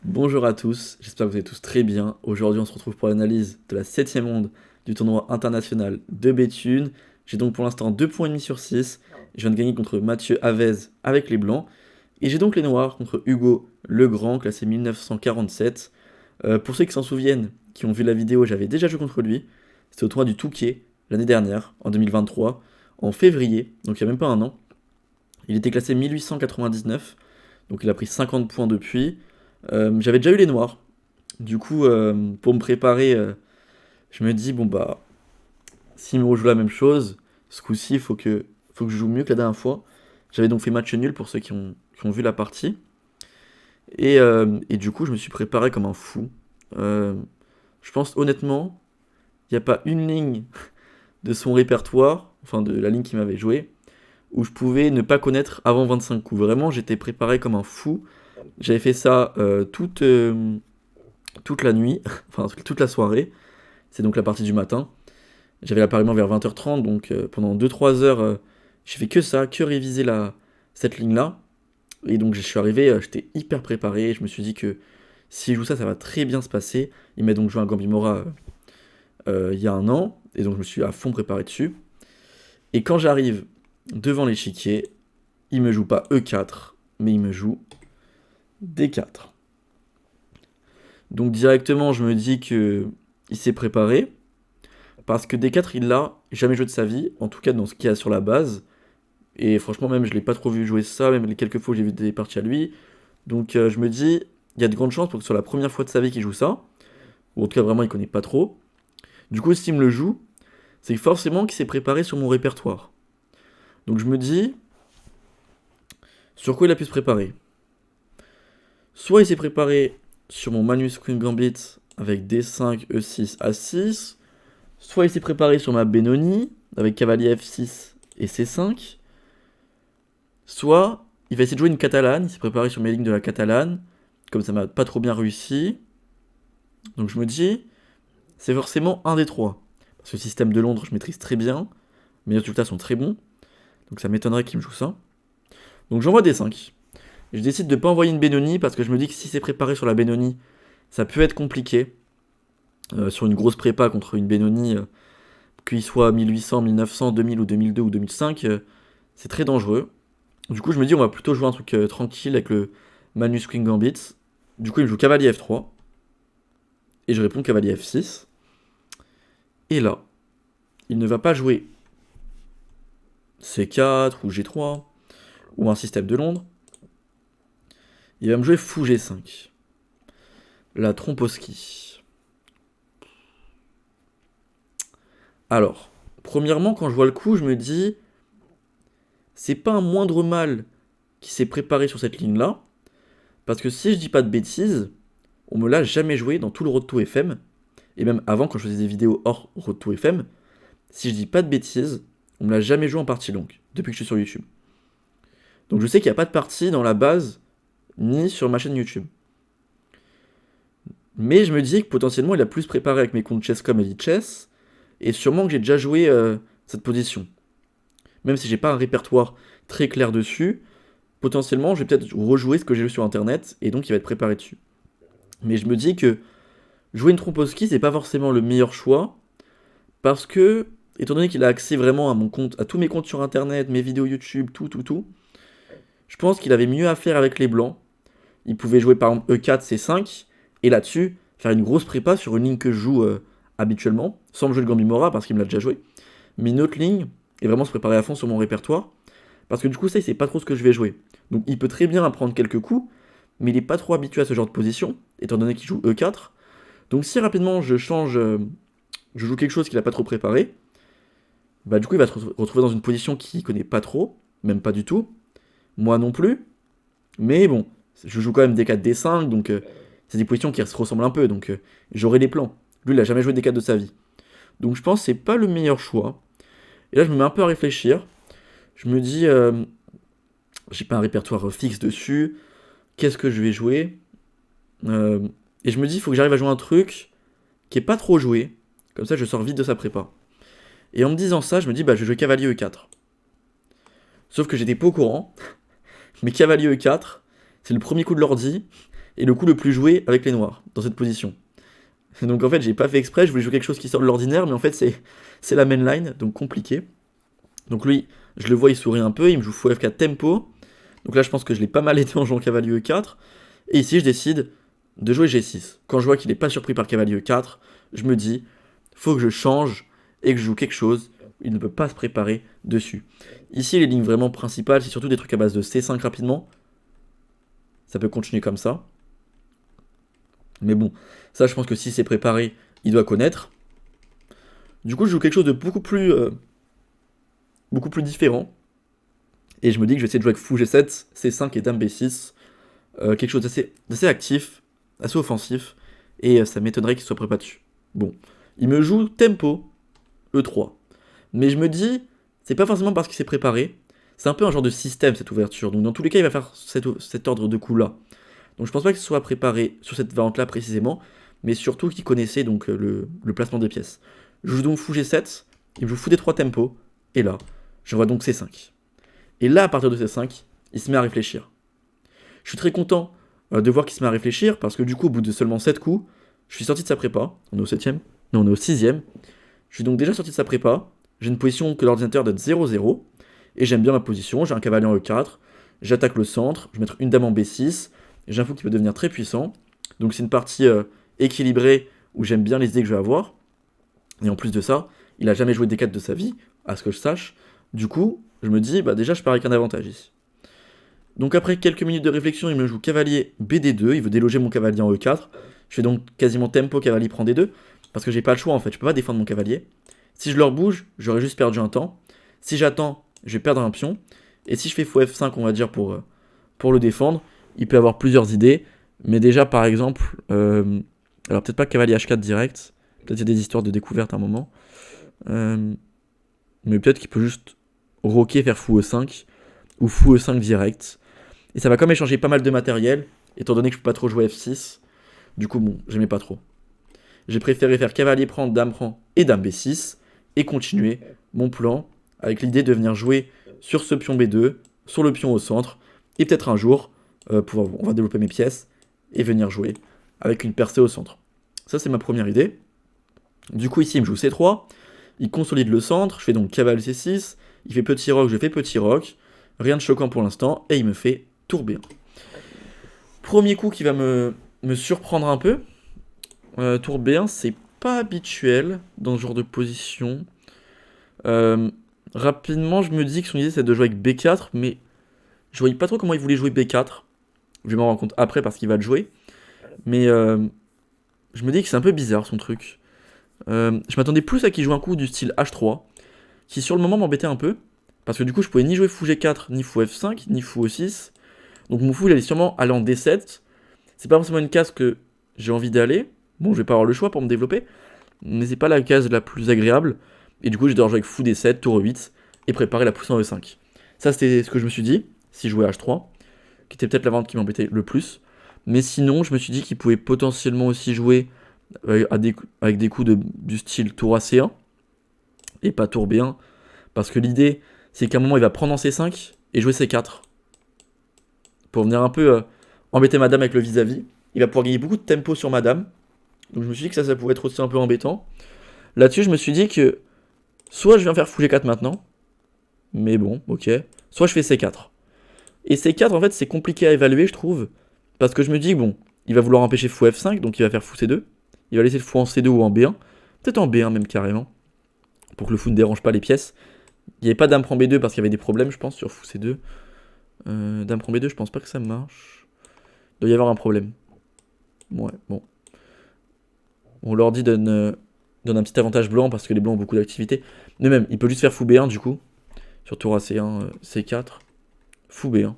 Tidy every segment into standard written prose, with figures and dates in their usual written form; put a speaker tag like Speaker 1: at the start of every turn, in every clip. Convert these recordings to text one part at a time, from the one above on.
Speaker 1: Bonjour à tous, j'espère que vous allez tous très bien. Aujourd'hui, on se retrouve pour l'analyse de la 7ème ronde du tournoi international de Béthune. J'ai donc pour l'instant 2,5 points sur 6. Je viens de gagner contre Mathieu Avez avec les Blancs. Et j'ai donc les Noirs contre Hugo Legrand, classé 1947. Pour ceux qui s'en souviennent, qui ont vu la vidéo, j'avais déjà joué contre lui. C'était au tournoi du Touquet l'année dernière, en 2023, en février, donc il n'y a même pas un an. Il était classé 1899, donc il a pris 50 points depuis. J'avais déjà eu les noirs. Du coup, pour me préparer, je me dis, bon bah, s'il me rejoue la même chose, ce coup-ci, faut que je joue mieux que la dernière fois. J'avais donc fait match nul pour ceux qui ont vu la partie. Et du coup, je me suis préparé comme un fou. Euh, je pense honnêtement, il n'y a pas une ligne de son répertoire, enfin de la ligne qu'il m'avait joué, où je pouvais ne pas connaître avant 25 coups. Vraiment, j'étais préparé comme un fou. J'avais fait ça toute la nuit, enfin toute la soirée. C'est donc la partie du matin. J'avais l'appareillement vers 20h30, donc pendant 2-3 heures, j'ai fait que ça, que réviser cette ligne-là. Et donc je suis arrivé, j'étais hyper préparé. Je me suis dit que si je joue ça, ça va très bien se passer. Il m'a donc joué un Gambimora il y a un an, et donc je me suis à fond préparé dessus. Et quand j'arrive devant l'échiquier, il me joue pas E4, mais il me joue D4. Donc directement, je me dis que il s'est préparé, parce que D4, il l'a jamais joué de sa vie, en tout cas dans ce qu'il y a sur la base. Et franchement, même je l'ai pas trop vu jouer ça, même les quelques fois où j'ai vu des parties à lui. Donc je me dis, il y a de grandes chances pour que ce soit la première fois de sa vie qu'il joue ça, ou en tout cas vraiment il connaît pas trop. Du coup, s'il me le joue, c'est forcément qu'il s'est préparé sur mon répertoire. Donc je me dis, sur quoi il a pu se préparer? Soit il s'est préparé sur mon Magnus Queen Gambit avec D5, E6, A6, soit il s'est préparé sur ma Benoni avec cavalier F6 et C5, soit il va essayer de jouer une catalane, il s'est préparé sur mes lignes de la catalane, comme ça m'a pas trop bien réussi. Donc je me dis, c'est forcément un des trois. Parce que le système de Londres, je maîtrise très bien, mes résultats sont très bons, donc ça m'étonnerait qu'il me joue ça. Donc j'envoie des 5. Je décide de pas envoyer une Benoni parce que je me dis que si c'est préparé sur la Benoni, ça peut être compliqué. Sur une grosse prépa contre une Benoni, qu'il soit 1800, 1900, 2000 ou 2002 ou 2005, c'est très dangereux. Du coup, je me dis, on va plutôt jouer un truc tranquille avec le Manus Queen Gambit. Du coup, il me joue cavalier F3. Et je réponds cavalier F6. Et là, il ne va pas jouer C4 ou G3 ou un système de Londres. Il va me jouer fou G5. La Tromposki. Alors, premièrement, quand je vois le coup, je me dis, c'est pas un moindre mal qui s'est préparé sur cette ligne-là. Parce que si je dis pas de bêtises, on me l'a jamais joué dans tout le Road to FM. Et même avant, quand je faisais des vidéos hors Road to FM, si je dis pas de bêtises, on me l'a jamais joué en partie longue, depuis que je suis sur YouTube. Donc je sais qu'il n'y a pas de partie dans la base, ni sur ma chaîne YouTube. Mais je me dis que potentiellement il a plus préparé avec mes comptes Chess.com et Chess, et sûrement que j'ai déjà joué cette position. Même si j'ai pas un répertoire très clair dessus, potentiellement je vais peut-être rejouer ce que j'ai vu sur internet, et donc il va être préparé dessus. Mais je me dis que jouer une Tromposki, c'est pas forcément le meilleur choix, parce que, étant donné qu'il a accès vraiment à mon compte, à tous mes comptes sur internet, mes vidéos YouTube, tout, je pense qu'il avait mieux à faire avec les blancs. Il pouvait jouer par exemple E4, C5, et là-dessus, faire une grosse prépa sur une ligne que je joue habituellement, sans me jouer le Gambimora parce qu'il me l'a déjà joué, mais une autre ligne, et vraiment se préparer à fond sur mon répertoire, parce que du coup, ça, il sait pas trop ce que je vais jouer. Donc il peut très bien apprendre quelques coups, mais il est pas trop habitué à ce genre de position, étant donné qu'il joue E4. Donc si rapidement je change, je joue quelque chose qu'il a pas trop préparé, bah du coup il va se retrouver dans une position qu'il connaît pas trop, même pas du tout, moi non plus, mais bon, je joue quand même D4, D5, donc c'est des positions qui se ressemblent un peu, donc j'aurai des plans. Lui, il a jamais joué D4 de sa vie. Donc je pense que c'est pas le meilleur choix. Et là, je me mets un peu à réfléchir. Je me dis, j'ai pas un répertoire fixe dessus. Qu'est-ce que je vais jouer? Euh, Et je me dis, il faut que j'arrive à jouer un truc qui est pas trop joué. Comme ça, je sors vite de sa prépa. Et en me disant ça, je me dis, bah, je vais jouer cavalier E4. Sauf que j'étais pas au courant. Mais cavalier E4, c'est le premier coup de l'ordi. est le coup le plus joué avec les noirs, dans cette position. Donc en fait, j'ai pas fait exprès, je voulais jouer quelque chose qui sort de l'ordinaire, mais en fait, c'est la main line, donc compliqué. Donc lui, je le vois, il sourit un peu, il me joue fou F4 tempo. Donc là, je pense que je l'ai pas mal aidé en jouant cavalier E4. Et ici, je décide de jouer G6. Quand je vois qu'il est pas surpris par le cavalier E4, je me dis, faut que je change et que je joue quelque chose. Il ne peut pas se préparer dessus. Ici, les lignes vraiment principales, c'est surtout des trucs à base de C5 rapidement. Ça peut continuer comme ça. Mais bon, ça, je pense que si c'est préparé, il doit connaître. Du coup, je joue quelque chose de beaucoup plus différent. Et je me dis que je vais essayer de jouer avec fou G7, C5 et dame B6. Quelque chose d'assez actif, assez offensif. Et ça m'étonnerait qu'il soit préparé dessus. Bon, il me joue tempo E3. Mais je me dis, c'est pas forcément parce qu'il s'est préparé. C'est un peu un genre de système cette ouverture. Donc dans tous les cas, il va faire cet ordre de coups là. Donc je pense pas qu'il soit préparé sur cette variante là précisément. Mais surtout qu'il connaissait donc le placement des pièces. Je joue donc fou G7. Il me joue fou D3 tempo. Et là, je vois donc C5. Et là, à partir de C5, il se met à réfléchir. Je suis très content de voir qu'il se met à réfléchir, parce que du coup, au bout de seulement 7 coups, je suis sorti de sa prépa. On est au 7ème. Non, on est au 6ème. Je suis donc déjà sorti de sa prépa. J'ai une position que l'ordinateur donne 0-0. Et j'aime bien ma position. J'ai un cavalier en E4. J'attaque le centre. Je vais mettre une dame en B6. J'ai un fou qui peut devenir très puissant. Donc c'est une partie équilibrée où j'aime bien les idées que je vais avoir. Et en plus de ça, il a jamais joué D4 de sa vie, à ce que je sache. Du coup, je me dis, bah déjà, je pars avec un avantage ici. Donc après quelques minutes de réflexion, il me joue cavalier BD2, il veut déloger mon cavalier en E4. Je fais donc quasiment tempo cavalier prend D2, parce que j'ai pas le choix en fait, je peux pas défendre mon cavalier. Si je leur bouge, j'aurais juste perdu un temps. Si j'attends, je vais perdre un pion. Et si je fais fou F5, on va dire, pour le défendre, il peut avoir plusieurs idées. Mais déjà, par exemple, alors peut-être pas cavalier H4 direct, peut-être il y a des histoires de découverte à un moment. Mais peut-être qu'il peut juste roquer, faire fou E5, ou fou E5 direct. Et ça va quand même échanger pas mal de matériel, étant donné que je peux pas trop jouer F6. Du coup, bon, j'aimais pas trop. J'ai préféré faire cavalier prend, dame prend et dame B6, et continuer mon plan, avec l'idée de venir jouer sur ce pion B2, sur le pion au centre, et peut-être un jour, on va développer mes pièces, et venir jouer avec une percée au centre. Ça, c'est ma première idée. Du coup, ici, il me joue C3, il consolide le centre, je fais donc cavalier C6, il fait petit roc, je fais petit roc, rien de choquant pour l'instant, et il me fait tour B1. Premier coup qui va me surprendre un peu, tour B1, c'est pas habituel dans ce genre de position. Rapidement, je me dis que son idée c'est de jouer avec B4, mais je voyais pas trop comment il voulait jouer B4. Je vais m'en rendre compte après parce qu'il va le jouer. Mais je me dis que c'est un peu bizarre son truc. Je m'attendais plus à qu'il joue un coup du style H3, qui sur le moment m'embêtait un peu, parce que du coup je pouvais ni jouer fou G4, ni fou F5, ni fou E6. Donc mon fou il allait sûrement aller en D7. C'est pas forcément une case que j'ai envie d'aller. Bon, je vais pas avoir le choix pour me développer, mais c'est pas la case la plus agréable. Et du coup, je dois jouer avec fou D7, tour E8, et préparer la pousse en E5. Ça, c'était ce que je me suis dit, si je jouais H3, qui était peut-être la vente qui m'embêtait le plus. Mais sinon, je me suis dit qu'il pouvait potentiellement aussi jouer avec des coups du style tour AC1, et pas tour B1, parce que l'idée, c'est qu'à un moment, il va prendre en C5, et jouer C4, pour venir un peu embêter madame avec le vis-à-vis. Il va pouvoir gagner beaucoup de tempo sur madame. Donc je me suis dit que ça pouvait être aussi un peu embêtant. Là-dessus, je me suis dit que soit je viens faire fou G4 maintenant, mais bon, ok. Soit je fais C4. Et C4, en fait, c'est compliqué à évaluer, je trouve, parce que je me dis, bon, il va vouloir empêcher fou F5, donc il va faire fou C2. Il va laisser le fou en C2 ou en B1. Peut-être en B1 même carrément, pour que le fou ne dérange pas les pièces. Il n'y avait pas dame prend B2 parce qu'il y avait des problèmes, je pense, sur fou C2. Dame prend B2, je pense pas que ça marche. Il doit y avoir un problème. Ouais, bon. On leur dit donne un petit avantage blanc parce que les blancs ont beaucoup d'activité. Mais même, il peut juste faire fou B1 du coup. Sur tour AC1, C4. Fou B1.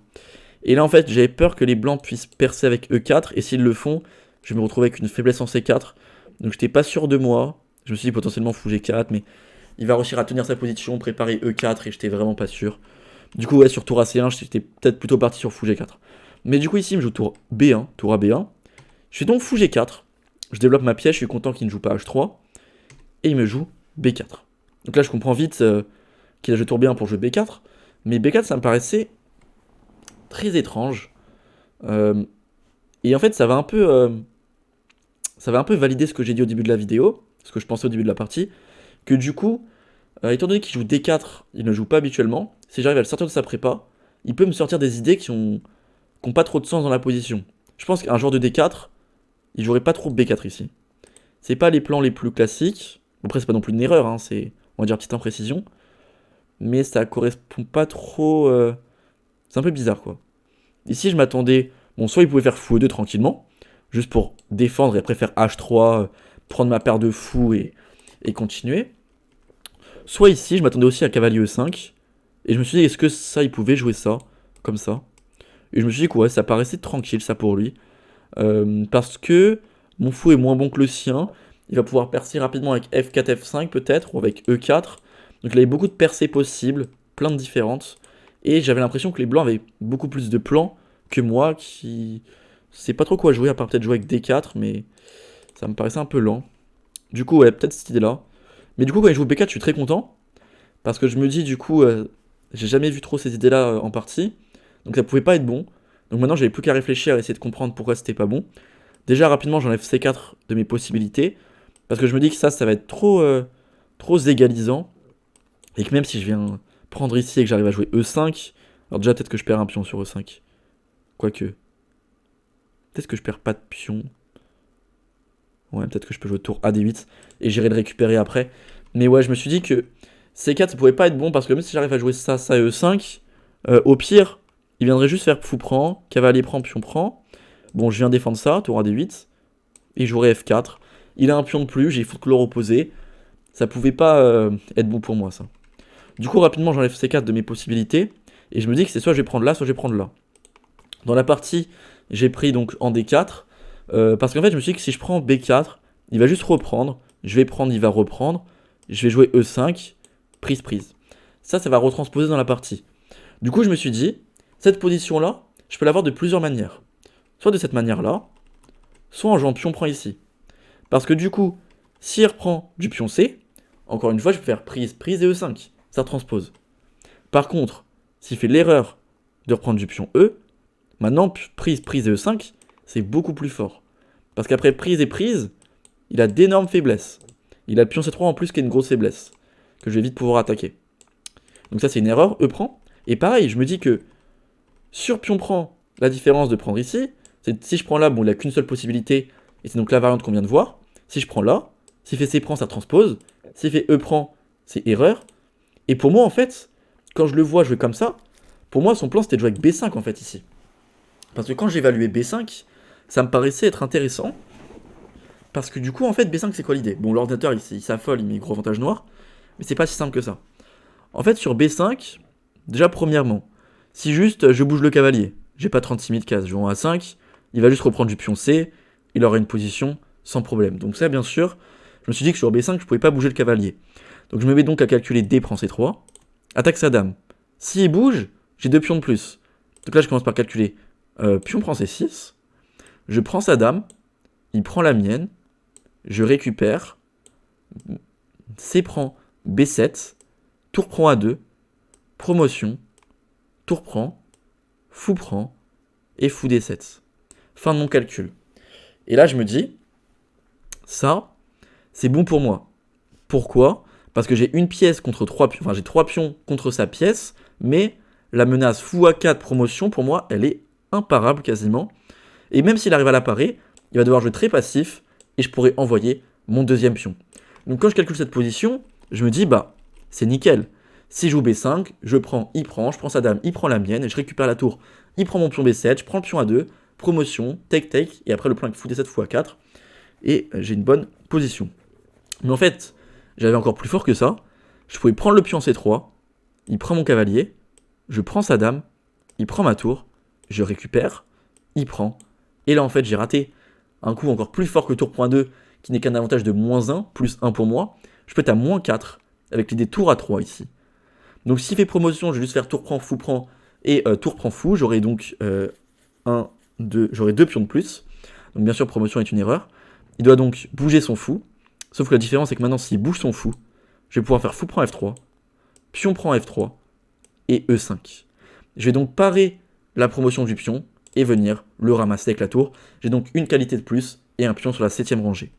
Speaker 1: Et là en fait, j'avais peur que les blancs puissent percer avec E4. Et s'ils le font, je vais me retrouver avec une faiblesse en C4. Donc j'étais pas sûr de moi. Je me suis dit potentiellement fou G4. Mais il va réussir à tenir sa position, préparer E4. Et j'étais vraiment pas sûr. Du coup, ouais, sur tour AC1, j'étais peut-être plutôt parti sur fou G4. Mais du coup, ici, il me joue tour B1, tour AB1. Je fais donc fou G4. Je développe ma pièce, je suis content qu'il ne joue pas H3. Et il me joue B4. Donc là, je comprends vite qu'il a joué tour B1 pour jouer B4. Mais B4, ça me paraissait très étrange. Et en fait, ça va un peu valider ce que j'ai dit au début de la vidéo, ce que je pensais au début de la partie, que du coup, étant donné qu'il joue D4, il ne joue pas habituellement, si j'arrive à le sortir de sa prépa, il peut me sortir des idées qui ont pas trop de sens dans la position. Je pense qu'un joueur de D4, il jouerait pas trop B4 ici. C'est pas les plans les plus classiques. Après, c'est pas non plus une erreur, hein, c'est, on va dire, petite imprécision. Mais ça correspond pas trop. C'est un peu bizarre, quoi. Ici, je m'attendais. Bon, soit il pouvait faire fou E2 tranquillement, juste pour défendre et après faire H3, prendre ma paire de fous et continuer. Soit ici, je m'attendais aussi à cavalier E5. Et je me suis dit, est-ce que ça, il pouvait jouer ça, comme ça. Et je me suis dit que ouais, ça paraissait tranquille, ça pour lui. Parce que mon fou est moins bon que le sien. Il va pouvoir percer rapidement avec F4, F5 peut-être, ou avec E4. Donc il avait beaucoup de percées possibles, plein de différentes. Et j'avais l'impression que les blancs avaient beaucoup plus de plans que moi, qui sait pas trop quoi jouer, à part peut-être jouer avec D4, mais ça me paraissait un peu lent. Du coup, ouais, peut-être cette idée-là. Mais du coup, quand il joue B4, je suis très content. Parce que je me dis, du coup, j'ai jamais vu trop ces idées-là en partie. Donc ça pouvait pas être bon. Donc maintenant, j'avais plus qu'à réfléchir, à essayer de comprendre pourquoi c'était pas bon. Déjà, rapidement, j'enlève C4 de mes possibilités. Parce que je me dis que ça va être trop égalisant. Et que même si je viens prendre ici et que j'arrive à jouer E5, alors déjà, peut-être que je perds un pion sur E5. Quoique. Peut-être que je perds pas de pion. Ouais, peut-être que je peux jouer tour AD8 et j'irai le récupérer après. Mais ouais, je me suis dit que C4, ça pouvait pas être bon parce que même si j'arrive à jouer ça et E5, au pire, il viendrait juste faire fou prend, cavalier prend, pion prend. Bon, je viens défendre ça, tour AD8. Et j'aurai F4. Il a un pion de plus, j'ai fou de couleur opposée. Ça pouvait pas être bon pour moi, ça. Du coup, rapidement, j'enlève C4 de mes possibilités. Et je me dis que c'est soit je vais prendre là, soit je vais prendre là. Dans la partie, j'ai pris donc en D4. Parce qu'en fait, je me suis dit que si je prends B4, il va juste reprendre. Je vais prendre, il va reprendre. Je vais jouer E5, prise. Ça va retransposer dans la partie. Du coup, je me suis dit, cette position-là, je peux l'avoir de plusieurs manières. Soit de cette manière-là, soit en jouant pion prend ici. Parce que du coup, s'il reprend du pion C, encore une fois, je peux faire prise et E5. Ça transpose. Par contre, s'il fait l'erreur de reprendre du pion E, maintenant, prise et E5, c'est beaucoup plus fort. Parce qu'après prise et prise, il a d'énormes faiblesses. Il a le pion C3 en plus qui est une grosse faiblesse, que je vais vite pouvoir attaquer. Donc ça, c'est une erreur, E prend. Et pareil, je me dis que sur pion prend, la différence de prendre ici, c'est si je prends là, bon, il n'y a qu'une seule possibilité, et c'est donc la variante qu'on vient de voir. Si je prends là, s'il fait C prend, ça transpose. S'il fait E prend, c'est erreur. Et pour moi, en fait, quand je le vois jouer comme ça, pour moi, son plan, c'était de jouer avec B5, en fait, ici. Parce que quand j'évaluais B5, ça me paraissait être intéressant. Parce que du coup, en fait, B5, c'est quoi l'idée? Bon, l'ordinateur, il s'affole, il met gros avantage noir. Mais c'est pas si simple que ça. En fait, sur B5, déjà, premièrement, si juste je bouge le cavalier, j'ai pas 36 000 cases, jouant à 5, il va juste reprendre du pion C, il aura une position sans problème. Donc ça, bien sûr, je me suis dit que sur B5, je pouvais pas bouger le cavalier. Donc je me mets donc à calculer D prend C3, attaque sa dame. S'il bouge, j'ai 2 pions de plus. Donc là, je commence par calculer pion prend C6, je prends sa dame, il prend la mienne, je récupère, C prend B7, tour prend A2, promotion, tour prend, fou prend, et fou D7. Fin de mon calcul. Et là, je me dis, ça, c'est bon pour moi. Pourquoi? Parce que j'ai une pièce contre 3 pions, enfin j'ai 3 pions contre sa pièce, mais la menace fou A4 promotion, pour moi, elle est imparable quasiment. Et même s'il arrive à la parer, il va devoir jouer très passif, et je pourrais envoyer mon deuxième pion. Donc quand je calcule cette position, je me dis, bah, c'est nickel. Si je joue B5, je prends sa dame, il prend la mienne, et je récupère la tour, il prend mon pion B7, je prends le pion A2, promotion, take, et après le plan avec fou D7 fou A4, et j'ai une bonne position. Mais en fait, j'avais encore plus fort que ça, je pouvais prendre le pion C3, il prend mon cavalier, je prends sa dame, il prend ma tour, je récupère, il prend, et là en fait j'ai raté un coup encore plus fort que tour point 2, qui n'est qu'un avantage de -1, plus 1 pour moi, je peux être à -4, avec l'idée tour à 3 ici. Donc s'il fait promotion, je vais juste faire tour prend, fou prend, et tour prend fou, j'aurai donc j'aurai 2 pions de plus. Donc bien sûr, promotion est une erreur. Il doit donc bouger son fou, sauf que la différence c'est que maintenant s'il bouge son fou, je vais pouvoir faire fou prend F3, pion prend F3, et E5. Je vais donc parer la promotion du pion, et venir le ramasser avec la tour. J'ai donc une qualité de plus et un pion sur la 7ème rangée.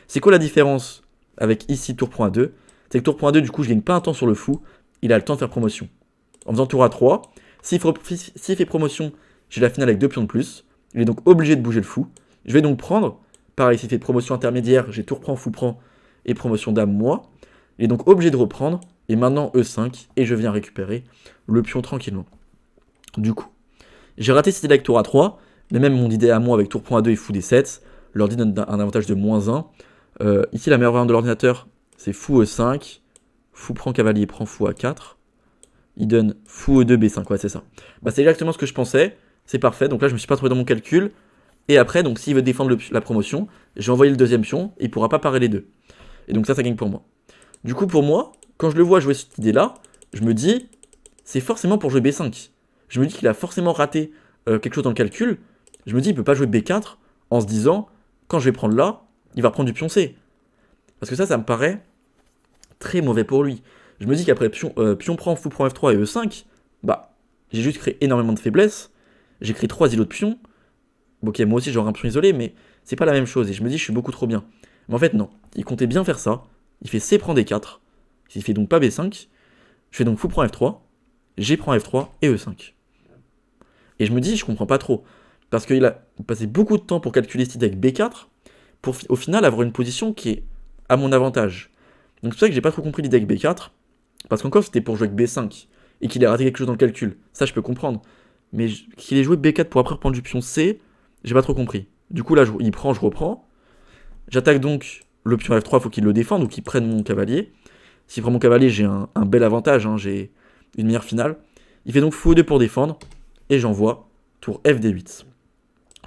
Speaker 1: C'est quoi la différence avec ici tour prend A2? C'est que tour prend A2, du coup, je gagne pas un temps sur le fou, il a le temps de faire promotion. En faisant tour A3, s'il fait promotion, j'ai la finale avec 2 pions de plus. Il est donc obligé de bouger le fou. Je vais donc prendre, pareil, s'il fait promotion intermédiaire, j'ai tour prend, fou prend et promotion dame moi. Il est donc obligé de reprendre, et maintenant E5, et je viens récupérer le pion tranquillement. Du coup, j'ai raté cette idée avec tour A3, mais même mon idée à moi avec tour prend A2 et fou D7, l'ordi donne un avantage de -1. Ici, la meilleure variante de l'ordinateur, c'est fou E5, fou prend cavalier, prend fou A4. Il donne fou E2, B5, ouais, c'est ça. Bah, c'est exactement ce que je pensais, c'est parfait. Donc là, je me suis pas trouvé dans mon calcul. Et après, donc s'il veut défendre la promotion, j'ai envoyé le deuxième pion, et il pourra pas parer les deux. Et donc ça gagne pour moi. Du coup, pour moi, quand je le vois jouer cette idée-là, je me dis, c'est forcément pour jouer B5. Je me dis qu'il a forcément raté quelque chose dans le calcul. Je me dis, il peut pas jouer B4 en se disant, quand je vais prendre là, il va prendre du pion C. Parce que ça me paraît très mauvais pour lui. Je me dis qu'après pion prend, fou prend F3 et E5, bah, j'ai juste créé énormément de faiblesses. J'ai créé 3 îlots de pions. Ok, moi aussi j'aurais un pion isolé, mais c'est pas la même chose. Et je me dis, je suis beaucoup trop bien. Mais en fait, non. Il comptait bien faire ça. Il fait C prend D4. Il fait donc pas B5. Je fais donc fou prend F3. G prend F3 et E5. Et je me dis, je comprends pas trop. Parce qu'il a passé beaucoup de temps pour calculer cette idée avec B4, pour au final avoir une position qui est à mon avantage. Donc c'est pour ça que j'ai pas trop compris l'idée avec B4, parce qu'encore c'était pour jouer avec B5, et qu'il ait raté quelque chose dans le calcul. Ça je peux comprendre. Mais qu'il ait joué B4 pour après reprendre du pion C, j'ai pas trop compris. Du coup là, il prend, je reprends. J'attaque donc le pion F3, faut qu'il le défende, ou qu'il prenne mon cavalier. S'il prend mon cavalier, j'ai un bel avantage, hein, j'ai une meilleure finale. Il fait donc fou 2 pour défendre, et j'envoie tour FD8.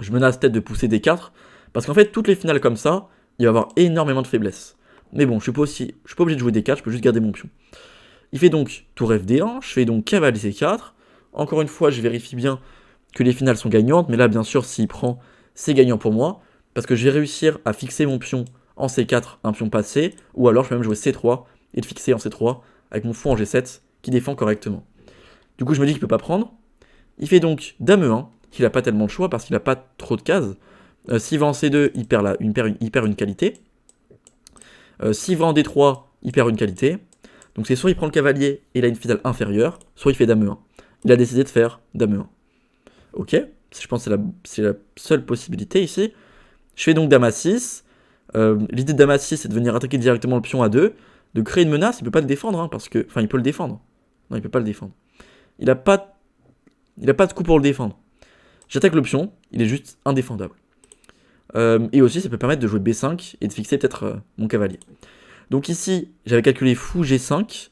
Speaker 1: Je menace peut-être de pousser D4, parce qu'en fait, toutes les finales comme ça, il va y avoir énormément de faiblesses. Mais bon, je suis pas obligé de jouer D4, je peux juste garder mon pion. Il fait donc tour FD1, je fais donc cavalier C4. Encore une fois, je vérifie bien que les finales sont gagnantes, mais là, bien sûr, s'il prend, c'est gagnant pour moi, parce que je vais réussir à fixer mon pion en C4, un pion passé, ou alors je peux même jouer C3 et le fixer en C3 avec mon fou en G7 qui défend correctement. Du coup, je me dis qu'il peut pas prendre. Il fait donc dame E1, qu'il a pas tellement de choix parce qu'il a pas trop de cases. S'il va en C2, il perd une qualité. S'il va en D3, il perd une qualité. Donc c'est soit il prend le cavalier et il a une finale inférieure, soit il fait dame E1. Il a décidé de faire dame E1. Ok, je pense que c'est la seule possibilité ici. Je fais donc dame A6. L'idée de dame A6, c'est de venir attaquer directement le pion A2, de créer une menace. Il peut pas le défendre, hein, parce que... Enfin, il peut le défendre. Non, il peut pas le défendre. Il a pas de coup pour le défendre. J'attaque le pion, il est juste indéfendable. Et aussi, ça peut permettre de jouer B5 et de fixer peut-être mon cavalier. Donc ici, j'avais calculé fou G5.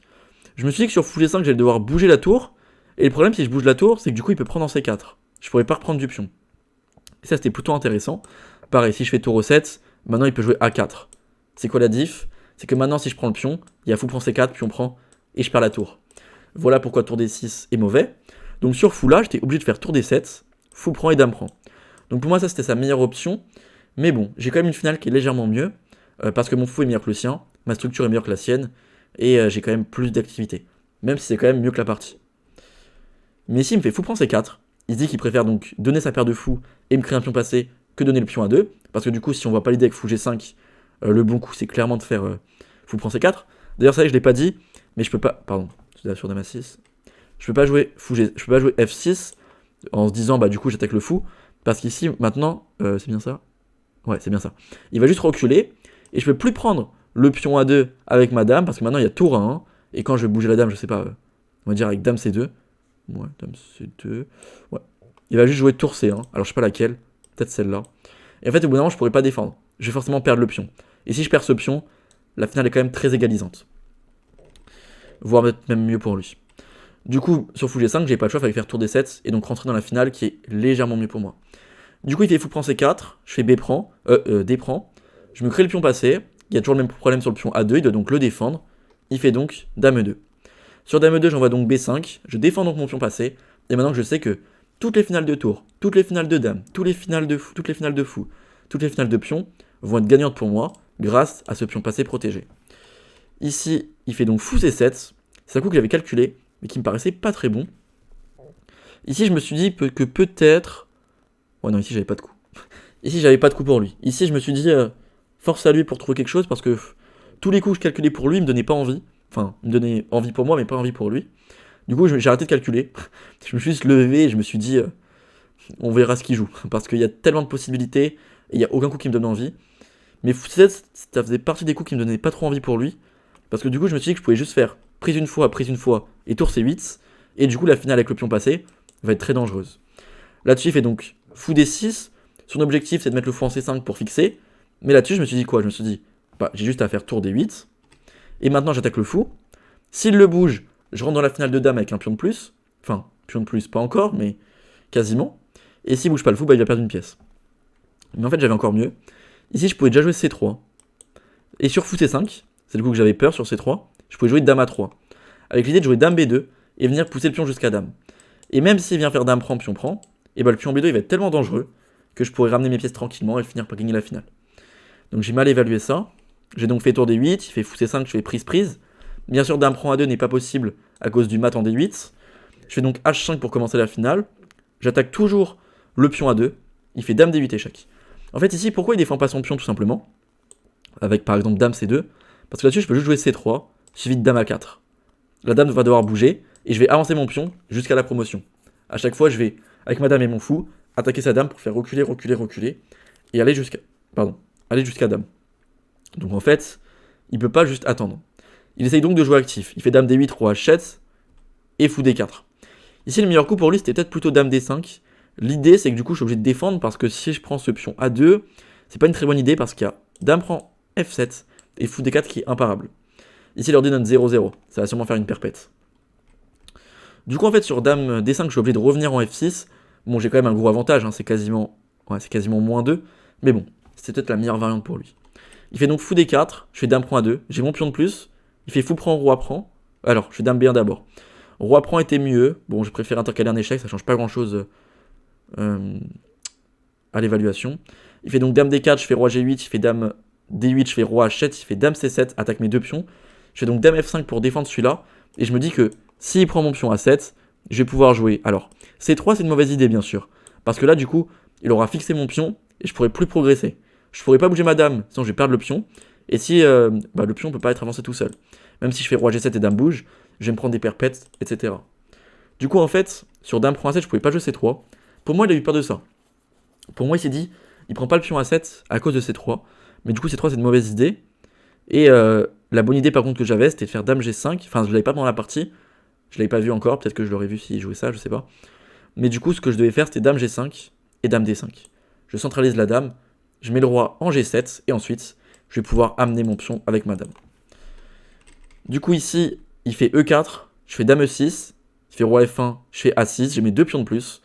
Speaker 1: Je me suis dit que sur fou G5, j'allais devoir bouger la tour. Et le problème, si je bouge la tour, c'est que du coup, il peut prendre en C4. Je pourrais pas reprendre du pion. Et ça, c'était plutôt intéressant. Pareil, si je fais tour E7, maintenant, il peut jouer A4. C'est quoi la diff? C'est que maintenant, si je prends le pion, il y a fou prend C4, pion prend, et je perds la tour. Voilà pourquoi tour D6 est mauvais. Donc sur fou là, j'étais obligé de faire tour D7, fou prend et dame prend. Donc pour moi, ça, c'était sa meilleure option. Mais bon, j'ai quand même une finale qui est légèrement mieux, parce que mon fou est meilleur que le sien, ma structure est meilleure que la sienne, et j'ai quand même plus d'activité. Même si c'est quand même mieux que la partie. Mais ici, il me fait fou prend C4. Il se dit qu'il préfère donc donner sa paire de fous et me créer un pion passé que donner le pion à 2. Parce que du coup, si on voit pas l'idée avec fou G5, le bon coup, c'est clairement de faire fou prend C4. D'ailleurs, ça, je l'ai pas dit, mais je peux pas... Pardon, c'est sur dame A6. Je peux pas jouer F6 en se disant, bah du coup, j'attaque le fou. Parce qu'ici, maintenant, c'est bien ça? Ouais, c'est bien ça. Il va juste reculer, et je peux plus prendre le pion A2 avec ma dame, parce que maintenant, il y a tour A1, et quand je vais bouger la dame, je sais pas, on va dire avec dame C2. Ouais, dame C2. Ouais. Il va juste jouer tour C1. Alors je sais pas laquelle. Peut-être celle-là. Et en fait, au bout d'un moment, je pourrais pas défendre. Je vais forcément perdre le pion. Et si je perds ce pion, la finale est quand même très égalisante. Voire même mieux pour lui. Du coup, sur fou G5, j'ai pas le choix, il fallait faire tour D7 et donc rentrer dans la finale qui est légèrement mieux pour moi. Du coup, il fait fou prend C4, je fais D prend. Je me crée le pion passé. Il y a toujours le même problème sur le pion A2, il doit donc le défendre. Il fait donc dame E2. Sur dame E2, j'envoie donc B5, je défends donc mon pion passé, et maintenant que je sais que toutes les finales de tour, toutes les finales de dame, toutes les finales de fou, toutes les finales de pion vont être gagnantes pour moi, grâce à ce pion passé protégé. Ici, il fait donc fou C7, c'est un coup que j'avais calculé, mais qui me paraissait pas très bon. Ici, je me suis dit que peut-être Ouais, non, ici, j'avais pas de coup. Ici, j'avais pas de coup pour lui. Ici, je me suis dit, force à lui pour trouver quelque chose, parce que tous les coups que je calculais pour lui, il me donnaient pas envie. Enfin, il me donnait envie pour moi, mais pas envie pour lui. Du coup, j'ai arrêté de calculer. Je me suis juste levé et je me suis dit, on verra ce qu'il joue. Parce qu'il y a tellement de possibilités, et il y a aucun coup qui me donne envie. Mais ça faisait partie des coups qui me donnaient pas trop envie pour lui. Parce que du coup, je me suis dit que je pouvais juste faire prise une fois, et tour C8. Et du coup, la finale avec le pion passé va être très dangereuse. Là-dessus, il fait donc fou D6. Son objectif, c'est de mettre le fou en C5 pour fixer. Mais là-dessus, je me suis dit quoi? Je me suis dit, bah, j'ai juste à faire tour D8. Et maintenant, j'attaque le fou. S'il le bouge, je rentre dans la finale de dame avec un pion de plus. Enfin, pion de plus, pas encore, mais quasiment. Et s'il bouge pas le fou, bah, il va perdre une pièce. Mais en fait, j'avais encore mieux. Ici, je pouvais déjà jouer C3. Et sur fou C5, c'est le coup que j'avais peur sur C3, je pouvais jouer dame A3. Avec l'idée de jouer dame B2 et venir pousser le pion jusqu'à dame. Et même s'il vient faire dame prend, pion prend, et bah le pion B2 il va être tellement dangereux que je pourrais ramener mes pièces tranquillement et finir par gagner la finale. Donc j'ai mal évalué ça. J'ai donc fait tour D8, il fait fou C5, je fais prise. Bien sûr, dame prend A2 n'est pas possible à cause du mat en D8. Je fais donc H5 pour commencer la finale. J'attaque toujours le pion A2. Il fait dame D8 échec. En fait, ici, pourquoi il défend pas son pion tout simplement? Avec par exemple dame C2. Parce que là-dessus, je peux juste jouer C3, suivi de dame A4. La dame va devoir bouger, et je vais avancer mon pion jusqu'à la promotion. À chaque fois, je vais, avec ma dame et mon fou, attaquer sa dame pour faire reculer, et aller jusqu'à dame. Donc en fait, il peut pas juste attendre. Il essaye donc de jouer actif. Il fait dame D8, roi H7, et fou D4. Ici, le meilleur coup pour lui, c'était peut-être plutôt dame D5. L'idée, c'est que du coup, je suis obligé de défendre, parce que si je prends ce pion A2, c'est pas une très bonne idée, parce qu'il y a dame prend F7, et fou D4 qui est imparable. Ici, l'ordi donne 0-0. Ça va sûrement faire une perpète. Du coup, en fait, sur dame D5, je suis obligé de revenir en F6. Bon, j'ai quand même un gros avantage, hein, c'est quasiment -2. Mais bon, c'est peut-être la meilleure variante pour lui. Il fait donc fou D4, je fais dame prend A2, j'ai mon pion de plus. Il fait fou prend, roi prend. Alors, je fais dame B1 d'abord. Roi prend était mieux. Bon, je préfère intercaler un échec, ça change pas grand-chose à l'évaluation. Il fait donc dame D4, je fais roi G8, il fait dame D8, je fais roi H7, il fait dame C7, attaque mes deux pions. Je fais donc dame F5 pour défendre celui-là. Et je me dis que s'il prend mon pion A7, je vais pouvoir jouer. Alors, C3, c'est une mauvaise idée, bien sûr. Parce que là, du coup, il aura fixé mon pion et je pourrai plus progresser. Je pourrai pas bouger ma dame, sinon je vais perdre le pion. Et si le pion peut pas être avancé tout seul. Même si je fais roi G7 et dame bouge, je vais me prendre des perpètes, etc. Du coup, en fait, sur dame prend A7, je pouvais pas jouer C3. Pour moi, il a eu peur de ça. Pour moi, il s'est dit, il prend pas le pion A7 à cause de C3. Mais du coup, C3, c'est une mauvaise idée. Et la bonne idée par contre que j'avais, c'était de faire dame G5. Enfin, je l'avais pas pendant la partie. Je l'avais pas vu encore. Peut-être que je l'aurais vu s'il jouait ça, je sais pas. Mais du coup, ce que je devais faire, c'était dame G5 et dame D5. Je centralise la dame. Je mets le roi en G7. Et ensuite, je vais pouvoir amener mon pion avec ma dame. Du coup, ici, il fait E4. Je fais dame E6. Il fait roi F1. Je fais A6. J'ai mes deux pions de plus.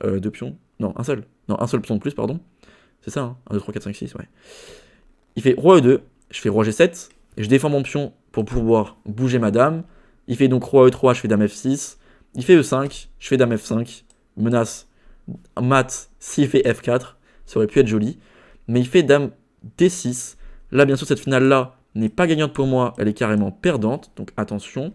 Speaker 1: Deux pions. Non, un seul. Non, un seul pion de plus, pardon. C'est ça, hein. 1, 2, 3, 4, 5, 6, ouais. Il fait roi E2. Je fais roi G7, et je défends mon pion pour pouvoir bouger ma dame. Il fait donc roi E3, je fais dame F6. Il fait E5, je fais dame F5. Menace mat s'il fait F4, ça aurait pu être joli. Mais il fait dame D6. Là, bien sûr, cette finale-là n'est pas gagnante pour moi, elle est carrément perdante, donc attention.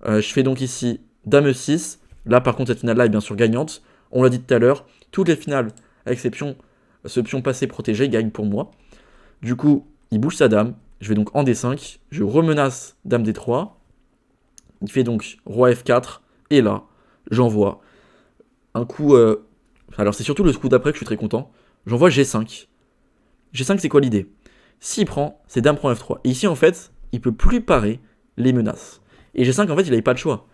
Speaker 1: Je fais donc ici dame E6. Là, par contre, cette finale-là est bien sûr gagnante. On l'a dit tout à l'heure, toutes les finales avec ce pion passé protégé gagnent pour moi. Du coup, il bouge sa dame, je vais donc en D5, je remenace dame D3, il fait donc roi F4, et là, j'envoie un coup... Alors c'est surtout le coup d'après que je suis très content, j'envoie G5. G5 c'est quoi l'idée? S'il prend, c'est dame prend F3. Et ici en fait, il peut plus parer les menaces. Et G5 en fait, il n'avait pas le choix.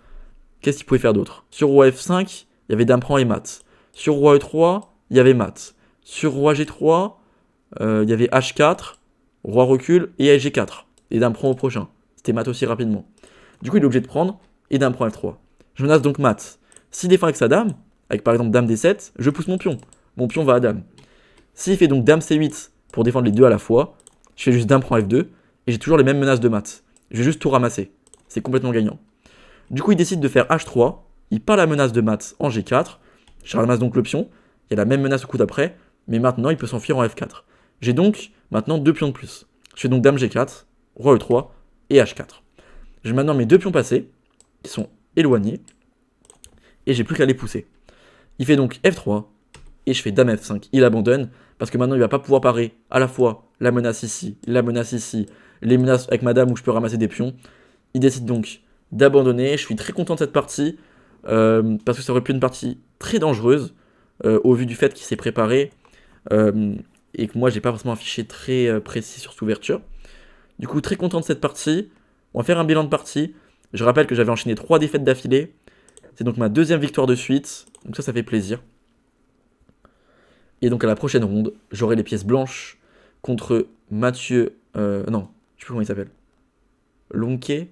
Speaker 1: Qu'est-ce qu'il pouvait faire d'autre? Sur roi F5, il y avait dame prend et mat. Sur roi E3, il y avait mat. Sur roi G3, il y avait H4, roi recule et G4. Et dame prend au prochain. C'était mat aussi rapidement. Du coup, il est obligé de prendre et dame prend F3. Je menace donc mat. S'il défend avec sa dame, avec par exemple dame D7, je pousse mon pion. Mon pion va à dame. S'il fait donc dame C8 pour défendre les deux à la fois, je fais juste dame prend F2 et j'ai toujours les mêmes menaces de mat. Je vais juste tout ramasser. C'est complètement gagnant. Du coup, il décide de faire H3. Il part la menace de mat en G4. Je ramasse donc le pion. Il y a la même menace au coup d'après. Mais maintenant, il peut s'enfuir en F4. J'ai donc maintenant deux pions de plus. Je fais donc dame G4, roi E3 et H4. J'ai maintenant mes deux pions passés, qui sont éloignés, et j'ai plus qu'à les pousser. Il fait donc F3, et je fais dame F5. Il abandonne, parce que maintenant il va pas pouvoir parer à la fois la menace ici, les menaces avec madame où je peux ramasser des pions. Il décide donc d'abandonner. Je suis très content de cette partie, parce que ça aurait pu être une partie très dangereuse, au vu du fait qu'il s'est préparé, et que moi j'ai pas forcément affiché très précis sur cette ouverture. Du coup, très content de cette partie. On va faire un bilan de partie. Je rappelle que j'avais enchaîné 3 défaites d'affilée. C'est donc ma 2e victoire de suite. Donc ça fait plaisir. Et donc à la prochaine ronde, j'aurai les pièces blanches contre Mathieu... non, je sais plus comment il s'appelle. Lonquet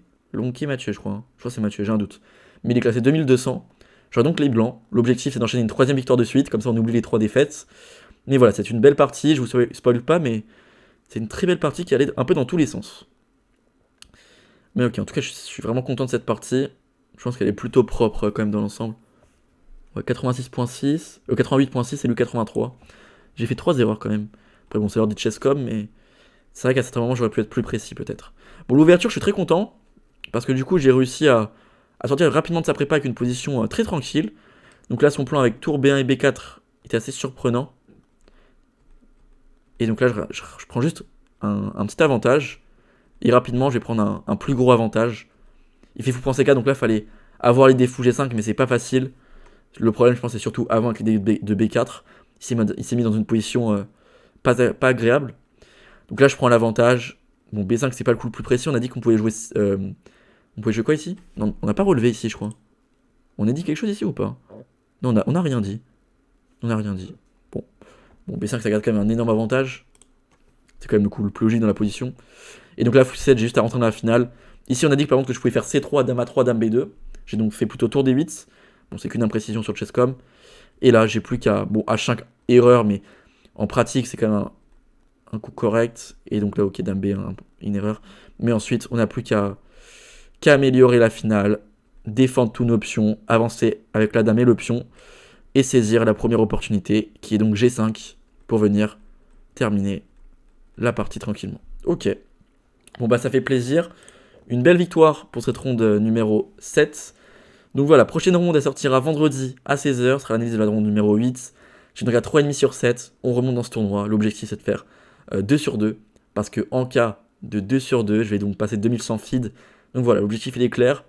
Speaker 1: Mathieu, je crois. Hein. Je crois que c'est Mathieu, j'ai un doute. Mais il est classé 2200. J'aurai donc les blancs. L'objectif, c'est d'enchaîner une 3e victoire de suite. Comme ça, on oublie les 3 défaites. Mais voilà, c'est une belle partie. Je vous spoil pas, mais c'est une très belle partie qui allait un peu dans tous les sens. Mais ok, en tout cas, je suis vraiment content de cette partie. Je pense qu'elle est plutôt propre quand même dans l'ensemble. Ouais, 86.6, 88.6 et le 83. J'ai fait 3 erreurs quand même. Après bon, c'est l'heure des chesscom, mais c'est vrai qu'à certains moments, j'aurais pu être plus précis peut-être. Bon, l'ouverture, je suis très content, parce que du coup, j'ai réussi à sortir rapidement de sa prépa avec une position très tranquille. Donc là, son plan avec tour B1 et B4 était assez surprenant. Et donc là, je prends juste un petit avantage. Et rapidement, je vais prendre un plus gros avantage. Il fait fou penser qu'à, donc là, il fallait avoir l'idée fou G5, mais c'est pas facile. Le problème, je pense, c'est surtout avant avec l'idée de B4. Il s'est mis dans une position pas agréable. Donc là, je prends l'avantage. Bon, B5, c'est pas le coup le plus précis. On a dit qu'on pouvait jouer... on pouvait jouer quoi ici? Non, on n'a pas relevé ici, je crois. On a dit quelque chose ici ou pas? Non, on a rien dit. On a rien dit. Bon, B5, ça garde quand même un énorme avantage. C'est quand même le coup le plus logique dans la position. Et donc là, fou 7, j'ai juste à rentrer dans la finale. Ici, on a dit par contre que je pouvais faire C3, Dame A3, Dame B2. J'ai donc fait plutôt tour D8. Bon, c'est qu'une imprécision sur chesscom. Et là, j'ai plus qu'à... Bon, H5, erreur, mais en pratique, c'est quand même un coup correct. Et donc là, ok, Dame B, une erreur. Mais ensuite, on n'a plus qu'à améliorer la finale, défendre toute nos options, avancer avec la Dame et l'option, et saisir la première opportunité, qui est donc G5, pour venir terminer la partie tranquillement. Ok. Bon, bah, ça fait plaisir. Une belle victoire pour cette ronde numéro 7. Donc voilà, prochaine ronde, elle sortira vendredi à 16h, sera l'analyse de la ronde numéro 8. J'ai donc à 3,5 sur 7, on remonte dans ce tournoi. L'objectif, c'est de faire 2 sur 2, parce que en cas de 2 sur 2, je vais donc passer 2100 feed. Donc voilà, l'objectif, il est clair.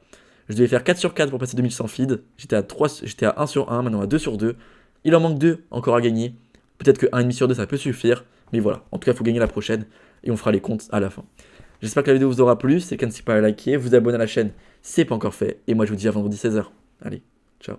Speaker 1: Je devais faire 4 sur 4 pour passer 2100 feed. J'étais à 1 sur 1, maintenant à 2 sur 2. Il en manque 2 encore à gagner. Peut-être que 1,5 sur 2, ça peut suffire. Mais voilà, en tout cas, il faut gagner la prochaine, et on fera les comptes à la fin. J'espère que la vidéo vous aura plu. Si c'est le cas, n'hésitez pas à liker, vous abonner à la chaîne, c'est pas encore fait. Et moi, je vous dis à vendredi 16h. Allez, ciao.